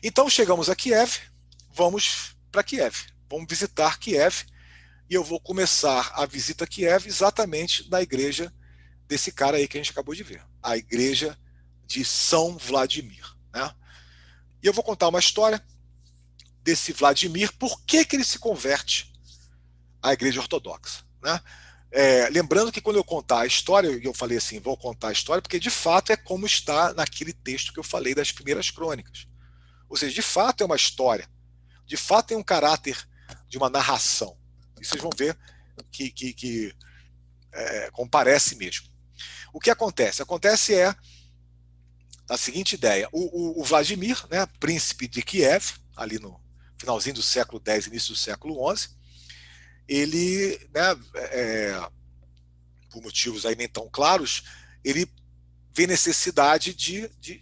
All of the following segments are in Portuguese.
Então chegamos a Kiev, vamos para Kiev, vamos visitar Kiev, e eu vou começar a visita a Kiev exatamente na igreja desse cara aí que a gente acabou de ver, a igreja de São Vladimir, né? E eu vou contar uma história desse Vladimir, por que que ele se converte à igreja ortodoxa, né? Lembrando que quando eu contar a história, eu falei assim, vou contar a história, porque de fato é como está naquele texto que eu falei das primeiras crônicas. Ou seja, de fato é uma história, de fato tem um caráter de uma narração. E vocês vão ver que comparece mesmo. O que acontece? Acontece a seguinte ideia. O Vladimir, né, príncipe de Kiev, ali no finalzinho do século X, início do século XI, ele, né, por motivos aí nem tão claros, ele vê necessidade de ter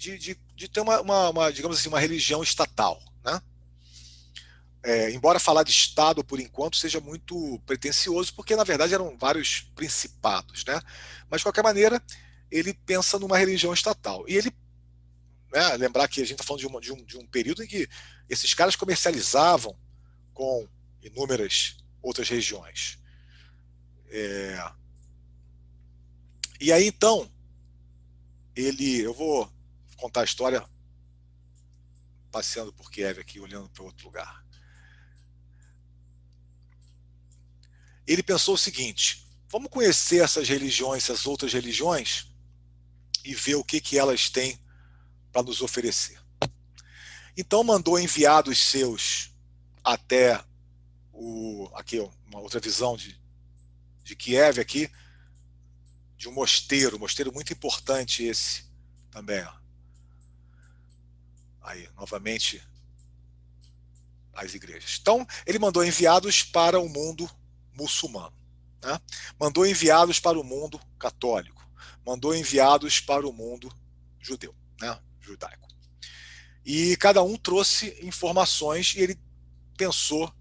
digamos assim, uma religião estatal, né? Embora falar de Estado por enquanto seja muito pretensioso, porque na verdade eram vários principados, né? Mas de qualquer maneira ele pensa numa religião estatal. E ele, né, lembrar que a gente está falando de um período em que esses caras comercializavam com inúmeras outras regiões. E aí então eu vou contar a história passeando por Kiev aqui, olhando para outro lugar. Ele pensou o seguinte: vamos conhecer essas religiões, essas outras religiões, e ver o que elas têm para nos oferecer. Então mandou enviados seus até aqui uma outra visão de Kiev aqui, de um mosteiro muito importante esse também. Ó. Aí, novamente, as igrejas. Então, ele mandou enviados para o mundo muçulmano. Né? Mandou enviados para o mundo católico. Mandou enviados para o mundo judeu, né? Judaico. E cada um trouxe informações e ele pensou,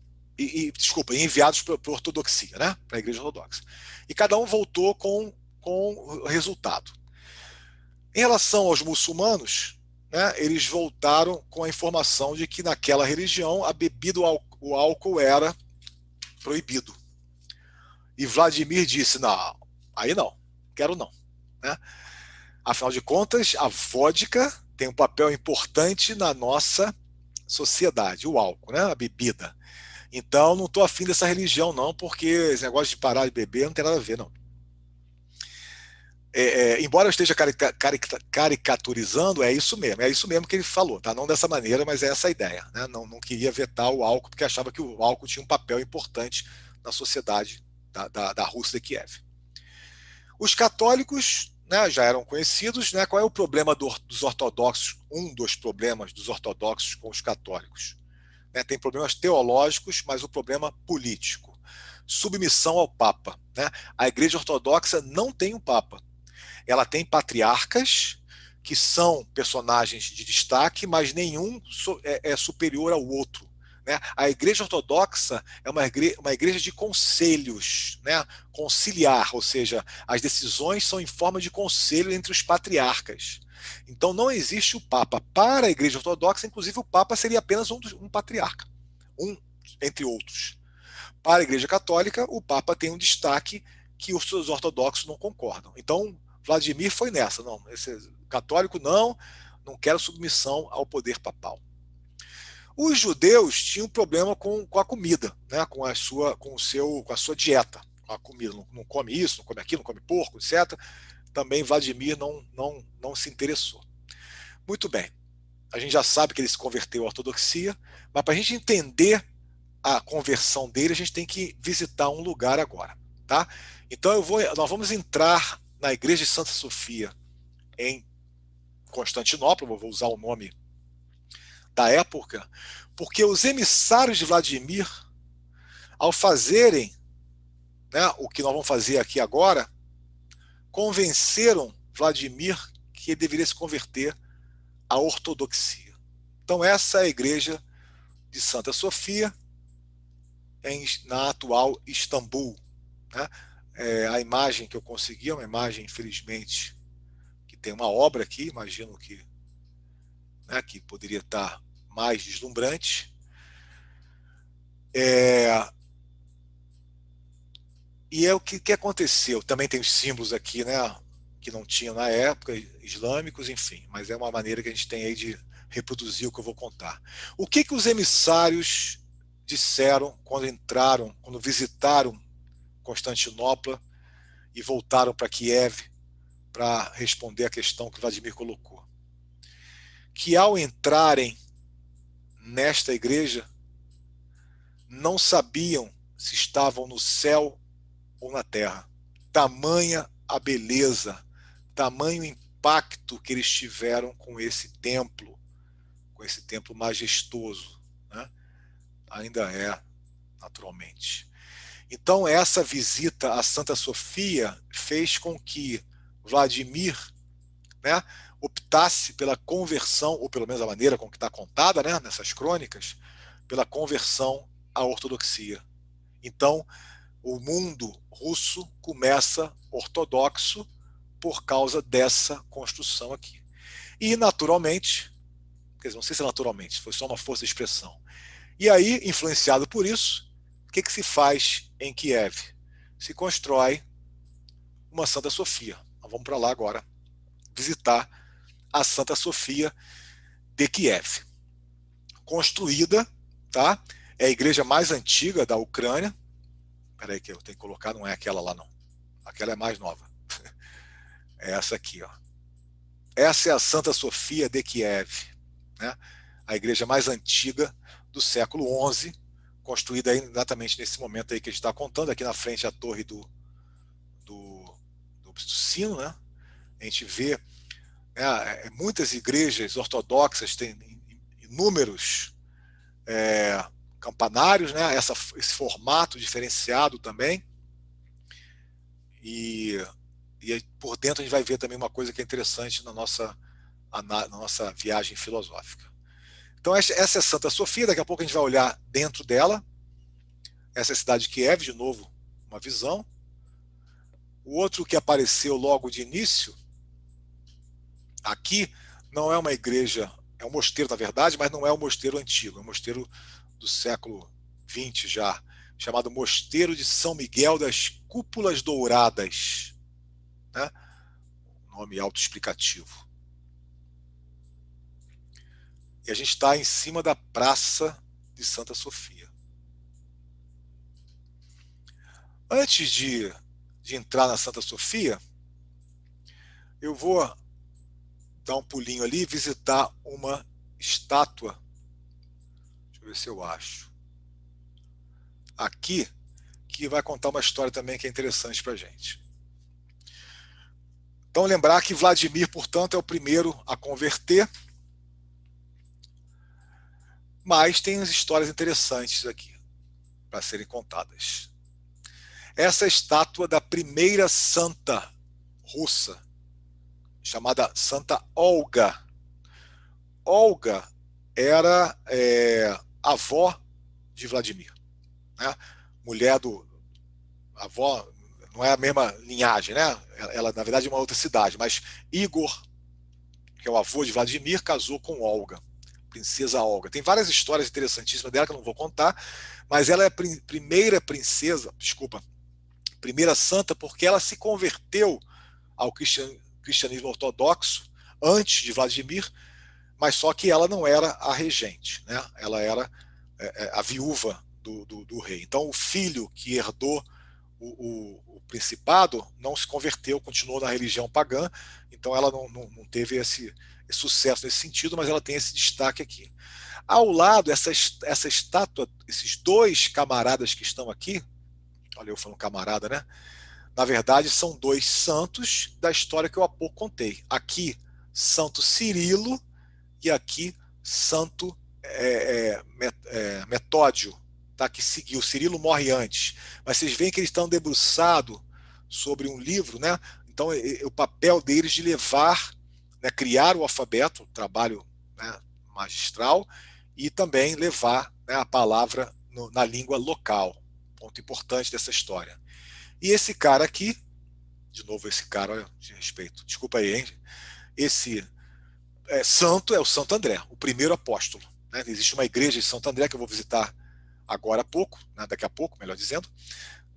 desculpa, enviados para a ortodoxia, né? Para a igreja ortodoxa. E cada um voltou com resultado. Em relação aos muçulmanos, né, eles voltaram com a informação de que naquela religião a bebida, o álcool era proibido. E Vladimir disse, não, aí não, quero não. Né? Afinal de contas, a vodka tem um papel importante na nossa sociedade, o álcool, né? A bebida. Então, não estou afim dessa religião, não, porque esse negócio de parar de beber não tem nada a ver, não. Embora eu esteja caricaturizando, é isso mesmo que ele falou, tá? Não dessa maneira, mas é essa a ideia, né? Não queria vetar o álcool, porque achava que o álcool tinha um papel importante na sociedade da Rússia de Kiev. Os católicos, né, já eram conhecidos, né? Qual é o problema dos ortodoxos? Um dos problemas dos ortodoxos com os católicos. Né? Tem problemas teológicos, mas o problema político. Submissão ao Papa. Né? A Igreja Ortodoxa não tem um Papa. Ela tem patriarcas, que são personagens de destaque, mas nenhum é superior ao outro. Né? A Igreja Ortodoxa é uma igreja de conselhos, né? Conciliar, ou seja, as decisões são em forma de conselho entre os patriarcas. Então não existe o Papa. Para a Igreja Ortodoxa, inclusive, o Papa seria apenas um patriarca, um entre outros. Para a Igreja Católica, o Papa tem um destaque que os ortodoxos não concordam. Então, Vladimir foi nessa, não, esse católico não quero submissão ao poder papal. Os judeus tinham problema com a comida, né, com a sua dieta, com a comida, não come isso, não come aquilo, não come porco, etc. Também Vladimir não se interessou. Muito bem, a gente já sabe que ele se converteu à ortodoxia, mas para a gente entender a conversão dele, a gente tem que visitar um lugar agora, tá? Então nós vamos entrar na igreja de Santa Sofia em Constantinopla, vou usar o nome da época, porque os emissários de Vladimir, ao fazerem, né, o que nós vamos fazer aqui agora, convenceram Vladimir que ele deveria se converter à ortodoxia. Então essa é a igreja de Santa Sofia, na atual Istambul. Né? A imagem que eu consegui é uma imagem, infelizmente, que tem uma obra aqui, imagino que, né, que poderia estar mais deslumbrante. E é o que aconteceu. Também tem os símbolos aqui, né, que não tinham na época, islâmicos, enfim. Mas é uma maneira que a gente tem aí de reproduzir o que eu vou contar. O que os emissários disseram quando entraram, quando visitaram Constantinopla e voltaram para Kiev para responder a questão que Vladimir colocou? Que ao entrarem nesta igreja, não sabiam se estavam no céu ou na terra. Tamanha a beleza, tamanho o impacto que eles tiveram com esse templo majestoso, né? Ainda é, naturalmente. Então, essa visita a Santa Sofia fez com que Vladimir, né, optasse pela conversão, ou pelo menos a maneira com que está contada, né, nessas crônicas, pela conversão à ortodoxia. Então, o mundo russo começa ortodoxo por causa dessa construção aqui. E, naturalmente, quer dizer, não sei se naturalmente, foi só uma força de expressão. E aí, influenciado por isso, o que se faz em Kiev? Se constrói uma Santa Sofia. Nós vamos para lá agora visitar a Santa Sofia de Kiev. Construída, tá? É a igreja mais antiga da Ucrânia. Espera aí que eu tenho que colocar, não é aquela lá não. Aquela é mais nova. É essa aqui, ó. Essa é a Santa Sofia de Kiev, né? A igreja mais antiga do século XI, construída exatamente nesse momento aí que a gente está contando. Aqui na frente a torre do sino, né? A gente vê, né, muitas igrejas ortodoxas têm inúmeros campanários, né? Esse formato diferenciado também. E por dentro a gente vai ver também uma coisa que é interessante na nossa viagem filosófica. Então essa é Santa Sofia, daqui a pouco a gente vai olhar dentro dela. Essa é a cidade de Kiev, de novo, uma visão. O outro que apareceu logo de início, aqui, não é uma igreja, é um mosteiro, na verdade, mas não é um mosteiro antigo, é um mosteiro do século XX já, chamado Mosteiro de São Miguel das Cúpulas Douradas, né? Nome autoexplicativo. E a gente está em cima da Praça de Santa Sofia. Antes de entrar na Santa Sofia, eu vou dar um pulinho ali e visitar uma estátua. Deixa eu ver se eu acho. Aqui, que vai contar uma história também que é interessante para a gente. Então, lembrar que Vladimir, portanto, é o primeiro a converter, mas tem as histórias interessantes aqui para serem contadas. Essa é a estátua da primeira santa russa, chamada Santa Olga. Olga era avó de Vladimir, né? Mulher do avó, não é a mesma linhagem, né? Ela na verdade é uma outra cidade, mas Igor, que é o avô de Vladimir, casou com Olga, princesa Olga. Tem várias histórias interessantíssimas dela que eu não vou contar, mas ela é a primeira princesa, desculpa, primeira santa, porque ela se converteu ao cristianismo ortodoxo antes de Vladimir, mas só que ela não era a regente, né? Ela era a viúva do rei. Então o filho que herdou o principado não se converteu, continuou na religião pagã, então ela não teve esse sucesso nesse sentido, mas ela tem esse destaque aqui. Ao lado, essa estátua, esses dois camaradas que estão aqui, olha eu falando camarada, né? Na verdade, são dois santos da história que eu há pouco contei. Aqui, Santo Cirilo, e aqui, Santo Metódio, tá? Que seguiu. Cirilo morre antes. Mas vocês veem que eles estão debruçados sobre um livro, né? Então, o papel deles de levar, né, criar o alfabeto, um trabalho, né, magistral, e também levar, né, a palavra na língua local. Ponto importante dessa história. E esse cara aqui, de novo esse cara, olha, de respeito, desculpa aí, hein? Esse santo é o Santo André, o primeiro apóstolo, né? Existe uma igreja de Santo André que eu vou visitar agora há pouco, né? Daqui a pouco, melhor dizendo,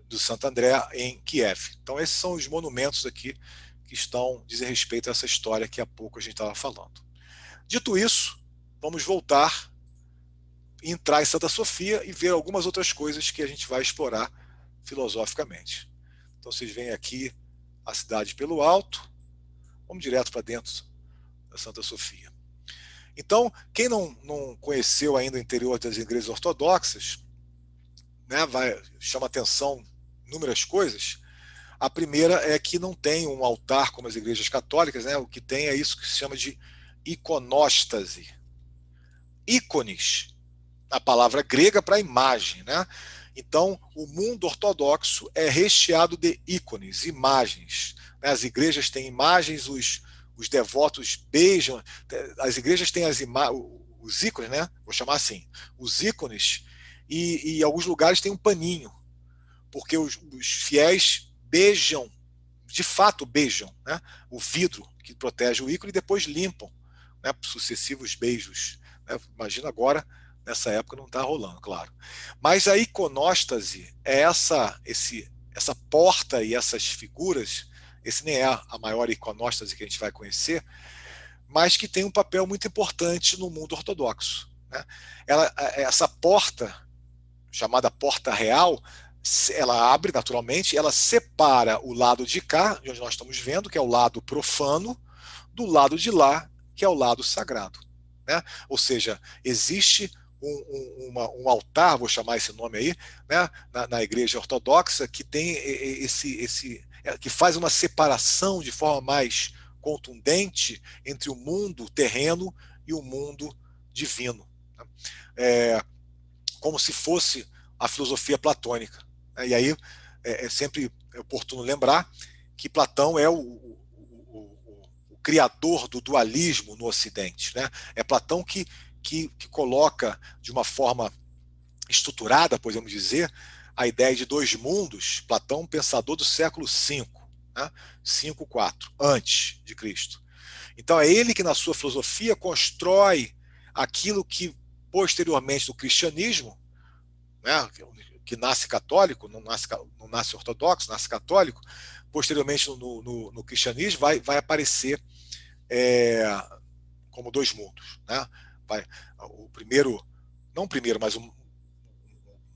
do Santo André em Kiev. Então esses são os monumentos aqui que dizem respeito a essa história que há pouco a gente estava falando. Dito isso, vamos voltar, entrar em Santa Sofia e ver algumas outras coisas que a gente vai explorar filosoficamente. Então vocês veem aqui a cidade pelo alto, vamos direto para dentro da Santa Sofia. Então, quem não conheceu ainda o interior das igrejas ortodoxas, né, chama atenção inúmeras coisas. A primeira é que não tem um altar como as igrejas católicas, né? O que tem é isso que se chama de iconóstase. Ícones, a palavra grega para imagem, né? Então, o mundo ortodoxo é recheado de ícones, imagens. Né? As igrejas têm imagens, os devotos beijam. As igrejas têm os ícones, né? Vou chamar assim, os ícones, e em alguns lugares tem um paninho, porque os fiéis beijam, de fato beijam, né? O vidro que protege o ícone e depois limpam, né? Sucessivos beijos. Né? Imagina agora, nessa época não está rolando, claro. Mas a iconóstase é essa porta e essas figuras. Esse nem é a maior iconóstase que a gente vai conhecer, mas que tem um papel muito importante no mundo ortodoxo. Né? Essa porta, chamada porta real, ela abre naturalmente, ela separa o lado de cá, de onde nós estamos vendo, que é o lado profano, do lado de lá, que é o lado sagrado. Né? Ou seja, existe um altar, vou chamar esse nome aí, né, na igreja ortodoxa, que tem que faz uma separação de forma mais contundente entre o mundo terreno e o mundo divino. Né? Como se fosse a filosofia platônica. E aí é sempre oportuno lembrar que Platão é o criador do dualismo no Ocidente. Né? É Platão que coloca de uma forma estruturada, podemos dizer, a ideia de dois mundos. Platão, pensador do século V, né? 5, 4, antes de Cristo. Então é ele que, na sua filosofia, constrói aquilo que, posteriormente, no cristianismo, né, que nasce católico, não nasce ortodoxo, nasce católico, posteriormente no cristianismo vai aparecer como dois mundos. Né? O primeiro, não o primeiro, mas um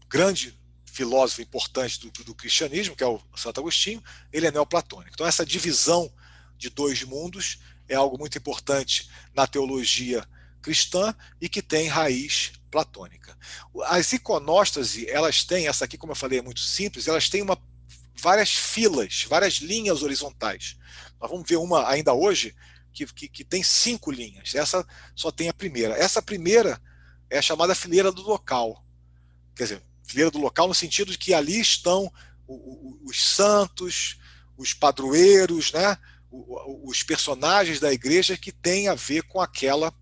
grande filósofo importante do cristianismo, que é o Santo Agostinho, ele é neoplatônico. Então essa divisão de dois mundos é algo muito importante na teologia cristã e que tem raiz platônica. As iconóstase, elas têm, essa aqui, como eu falei, é muito simples, elas têm várias filas, várias linhas horizontais. Nós vamos ver uma ainda hoje que tem 5 linhas. Essa só tem a primeira. Essa primeira é a chamada fileira do local. Quer dizer, fileira do local no sentido de que ali estão os santos, os padroeiros, né? Os personagens da igreja que têm a ver com aquela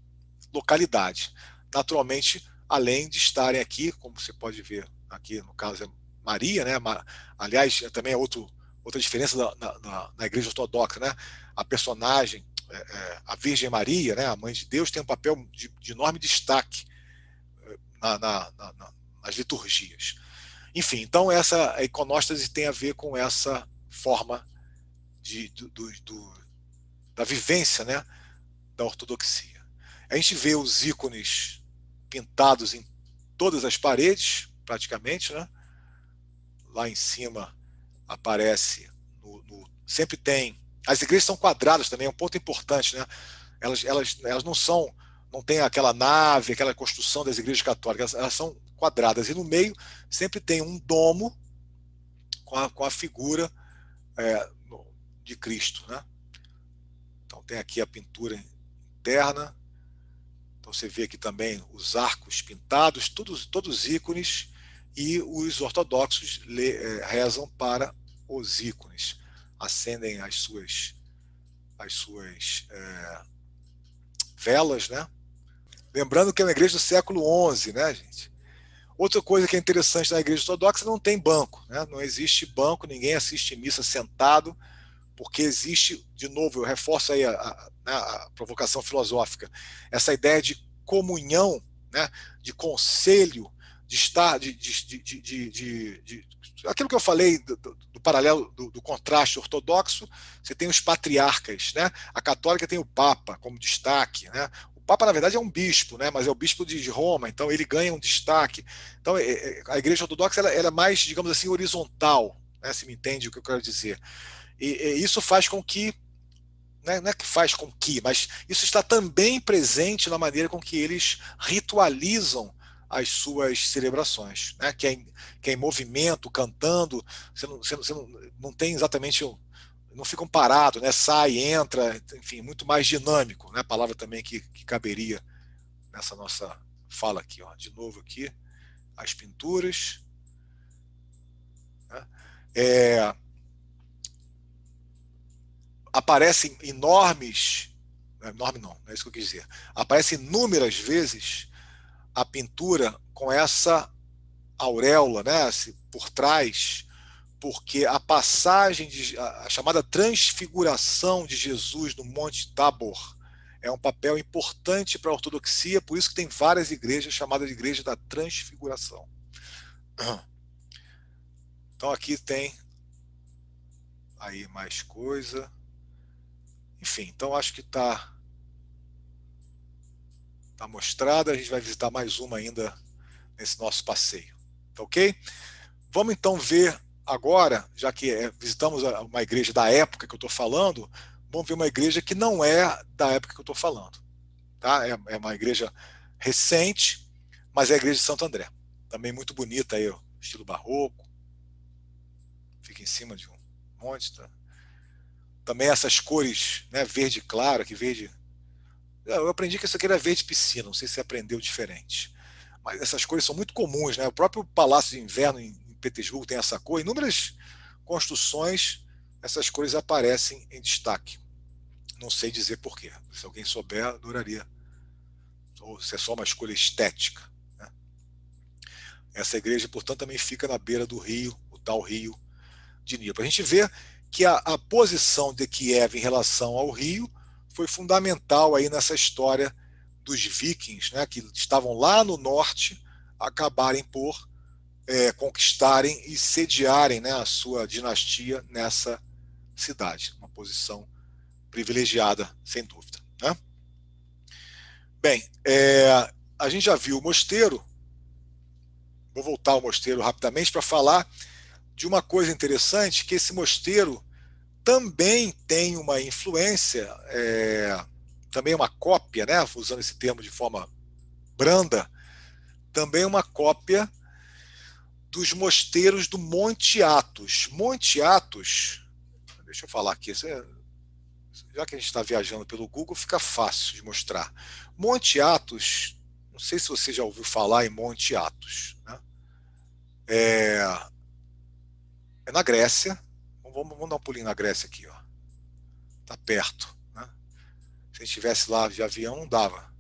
localidade. Naturalmente, além de estarem aqui, como você pode ver aqui, no caso é Maria, né? Aliás, também é outra diferença na igreja ortodoxa, né? A personagem, a Virgem Maria, né? A Mãe de Deus, tem um papel de enorme destaque nas liturgias. Enfim, então essa iconóstase tem a ver com essa forma da vivência, né? Da ortodoxia. A gente vê os ícones pintados em todas as paredes, praticamente, né? Lá em cima aparece, sempre tem. As igrejas são quadradas também, é um ponto importante, né? Elas não têm aquela nave, aquela construção das igrejas católicas, elas são quadradas. E no meio sempre tem um domo com a figura de Cristo, né? Então tem aqui a pintura interna. Então você vê aqui também os arcos pintados, todos ícones, e os ortodoxos rezam para os ícones, acendem as suas velas, né? Lembrando que é uma igreja do século XI, né, gente? Outra coisa que é interessante na igreja ortodoxa, não tem banco, né? Não existe banco, ninguém assiste missa sentado, porque existe, de novo, eu reforço aí a provocação filosófica, essa ideia de comunhão, né, de conselho, de estar, aquilo que eu falei do paralelo, do contraste ortodoxo. Você tem os patriarcas, né? A católica tem o Papa como destaque, né? O Papa, na verdade, é um bispo, né? Mas é o bispo de Roma, então ele ganha um destaque. Então, a Igreja Ortodoxa ela é mais, digamos assim, horizontal, né? Se me entende o que eu quero dizer. E isso faz com que, né, não é que faz com que, mas isso está também presente na maneira com que eles ritualizam as suas celebrações, né? Que é em movimento, cantando. Você não tem exatamente, não ficam parados, né? Sai, entra, enfim, muito mais dinâmico, né? A palavra também que caberia nessa nossa fala aqui, ó. De novo aqui, as pinturas, né? Aparecem enormes, enorme não é isso que eu quis dizer, aparece inúmeras vezes a pintura com essa auréola, né, por trás, porque a passagem, a chamada transfiguração de Jesus no Monte Tabor é um papel importante para a ortodoxia, por isso que tem várias igrejas chamadas de Igreja da Transfiguração. Então aqui tem aí mais coisa. Enfim, então acho que está mostrada. A gente vai visitar mais uma ainda nesse nosso passeio. Tá ok? Vamos então ver agora, já que visitamos uma igreja da época que eu estou falando, vamos ver uma igreja que não é da época que eu estou falando. Tá? É uma igreja recente, mas é a igreja de Santo André. Também muito bonita aí, ó, estilo barroco. Fica em cima de um monte. Tá? Também essas cores, né, verde claro, que verde. Eu aprendi que isso aqui era verde piscina, não sei se você aprendeu diferente. Mas essas cores são muito comuns, né? O próprio Palácio de Inverno em Petersburgo tem essa cor. Inúmeras construções, essas cores aparecem em destaque. Não sei dizer porquê. Se alguém souber, adoraria. Ou se é só uma escolha estética. Né? Essa igreja, portanto, também fica na beira do rio, o tal rio de Dnipro. A gente vê que a posição de Kiev em relação ao rio foi fundamental aí nessa história dos vikings, né, que estavam lá no norte, acabarem por conquistarem e sediarem, né, a sua dinastia nessa cidade. Uma posição privilegiada, sem dúvida. Né? Bem, a gente já viu o mosteiro. Vou voltar ao mosteiro rapidamente para falar de uma coisa interessante, que esse mosteiro também tem uma influência, também uma cópia, né, usando esse termo de forma branda, também uma cópia dos mosteiros do Monte Athos. Monte Athos, deixa eu falar aqui, já que a gente está viajando pelo Google, fica fácil de mostrar. Monte Athos, não sei se você já ouviu falar em Monte Athos, né? É na Grécia. Vamos dar um pulinho na Grécia aqui, ó. Tá perto, né? Se a gente estivesse lá de avião, não dava.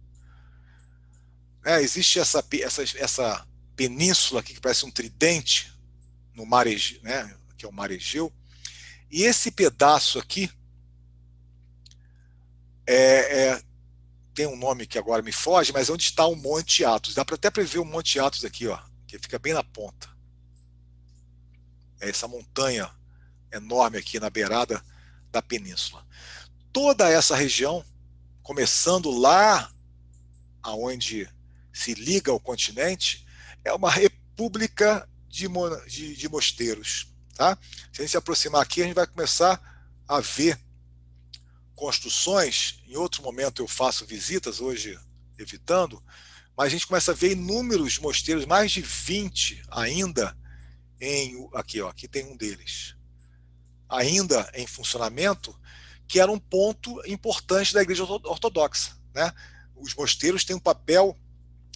Existe essa península aqui que parece um tridente no mar Egeu, né? Que é o mar Egeu. E esse pedaço aqui tem um nome que agora me foge, mas é onde está o Monte Athos. Dá para até prever o Monte Athos aqui, ó, que fica bem na ponta. É essa montanha enorme aqui na beirada da península. Toda essa região, começando lá aonde se liga ao continente, é uma república de mosteiros. Tá? Se a gente se aproximar aqui, a gente vai começar a ver construções. Em outro momento eu faço visitas, hoje evitando, mas a gente começa a ver inúmeros mosteiros, mais de 20 ainda aqui tem um deles, ainda em funcionamento, que era um ponto importante da Igreja Ortodoxa. Né? Os mosteiros têm um papel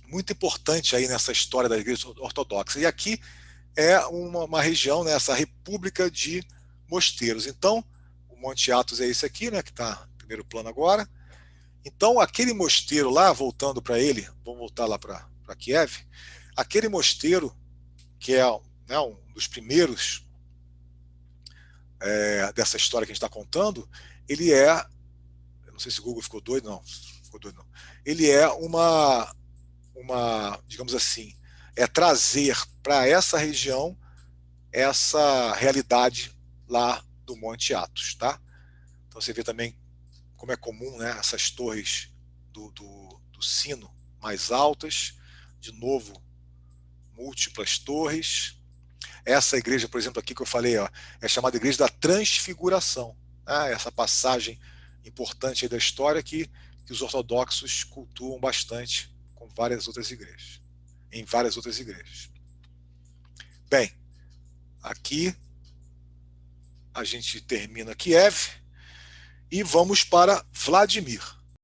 muito importante aí nessa história da Igreja Ortodoxa. E aqui é uma região, né, essa república de mosteiros. Então, o Monte Athos é esse aqui, né, que está no primeiro plano agora. Então, aquele mosteiro lá, voltando para ele, vamos voltar lá para Kiev, aquele mosteiro, que é, né, um dos primeiros dessa história que a gente está contando, ele eu não sei se o Google ficou doido, não. Ficou doido, não. Ele é digamos assim, trazer para essa região essa realidade lá do Monte Athos, tá? Então você vê também como é comum, né, essas torres do sino mais altas, de novo, múltiplas torres. Essa igreja, por exemplo, aqui que eu falei, ó, é chamada Igreja da Transfiguração. Né? Essa passagem importante aí da história que os ortodoxos cultuam bastante com várias outras igrejas, em várias outras igrejas. Bem, aqui a gente termina Kiev e vamos para Vladimir.